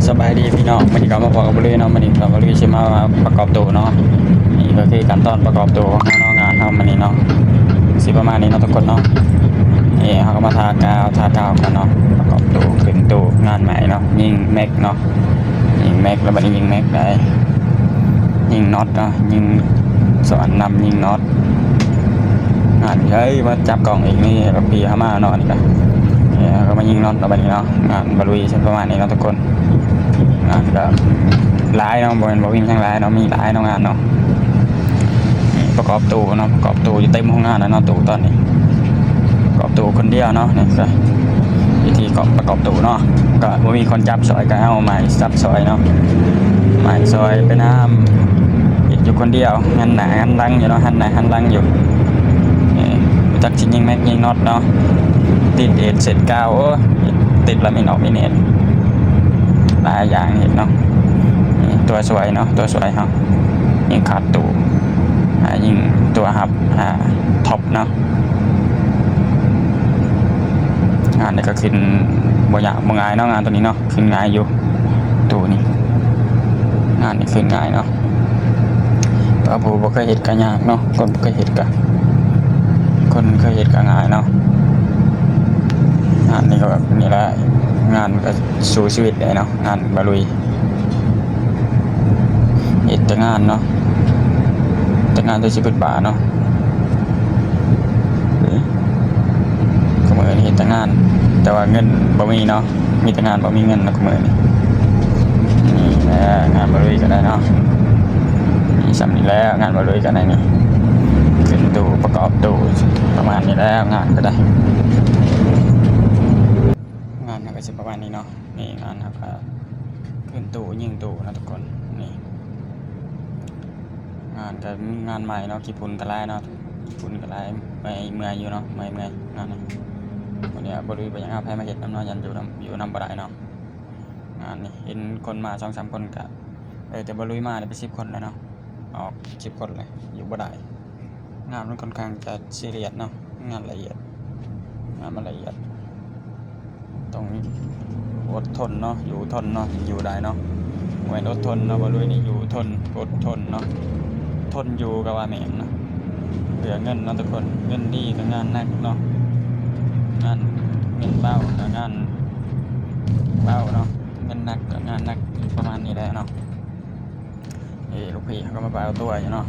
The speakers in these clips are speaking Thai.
สบายดีพี่น้องมันก็มาพอกับบริเนาะมันก็บริใช่มาประกอบตัวเนาะนี่ก็คือการตอนประกอบตัวของน้องงานเฮามันนี่เนาะสิประมาณนี้เนาะทุกคนเนาะนี่เขาก็มาทากาวกันเนาะประกอบตัวขึ้นตัวงานใหม่เนาะยิงแม็กเนาะยิงแม็กแล้วบัดนี้ยิงแม็กได้ยิงน็อตเนาะยิงสอนนำยิงน็อตงานเฮ้ยมาจับกล่องอีกนี่กับพี่เขามาเนาะนี่ก็ก็มายิงน็อตแล้วบัดนี้เนาะงานบริใช่ประมาณนี้เนาะทุกคนงานก็หลายเนาะบริเวณบริเวณทั้งหลายเนาะมีหลายเนาะงานเนาะประกอบตู้เนาะประกอบตู้อยู่เต็มห้องงานแล้วเนาะตู้ตอนนี้ประกอบตู้คนเดียวเนาะนี่ก็วิธีประกอบตู้เนาะก็บ่มีคนจับซอยก็เอาไม้จับซอยเนาะไม้ซอยไปน้ำอยู่คนเดียวหันหน้าหันหลังอยู่เนาะหันหน้าหันหลังอยู่จักชิ้นยิงแม็กยิงน็อตเนาะติดเอ็ดเสร็จกาวติดแล้วไม่ออกไม่เน็ตหลายอย่างเห็นเนาะตัวสวยเนาะตัวสวยครับยิงขาดตู้ยิงตัวหับท็อปเนาะงานนี้ก็ขึ้นบ่อยากบ่ง่ายเนาะงานตัวนี้เนาะขึ้นง่ายอยู่ตู้นี้งานนี้ขึ้นง่ายเนาะตัวผู้บ่เคยเห็นก็ยากเนาะคนบ่เคยเห็นก็คนเคยเห็นก็ง่ายเนาะงานนี้ก็แบบนี้แหละงานก็สู้ชีวิตเลยเนาะงานบาลุยเห็นแต่งานเนาะแต่งานตัวชีวิตบาเนาะก็เหมือนเห็นแต่งานแต่ว่าเงินบ่มีเนาะมีแต่งานบ่มีเงินนะก็เหมือนนี่แหละงานบาลุยก็ได้เนาะมีสำนี้แล้วงานบาลุยก็ได้นี่ขึ้นตู้ประกอบตู้ประมาณนี้แล้วงานก็ได้งานก็จะประมาณนี้เนาะนี่งานครับขึ้นตู้ยิงตู้นะทุกคนนี่งานกับงานใหม่เนาะญี่ปุ่นก็ไล่เนาะญี่ปุ่นก็ไล่ไม่เมื่อยอยู่เนาะไม่เมื่อยงานนี้วันนี้บริษัทยังเอาแพ้มาเห็นน้ำนอนยันอยู่น้ำบ่ได้เนาะงานนี้เห็นคนมา2-3 คนกับแต่บริษัทมาได้ไป10 คนเลยเนาะออก10 คนเลยอยู่บ่ได้งานมันค่อนข้างจะซีเรียสเนาะงานละเอียดงานมันละเอียดต้องอดทนเนาะอยู่ทนเนาะอยู่ได้เนาะไว้อดทนเนาะบริษัทนี่อยู่ทนอดทนเนาะทนอยู่กับว่าแม่นเนาะเหลือเงินเนาะทุกคนเงินดีกับงานหนักเนาะงานเงินเบากับงานเบาเนาะเงินหนักกับงานหนักประมาณนี้แหละเนาะลูกพี่เขาก็มาเบาตัวอยู่เนาะ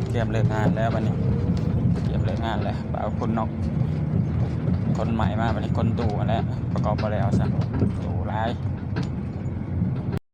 เตรียมเลิกงานแล้ววันนี้เตรียมเลิกงานแล้วเบาคนนอกคนใหม่มาวันนี้คนตู้มาแล้วประกอบมาแล้วซะตู้ร้าย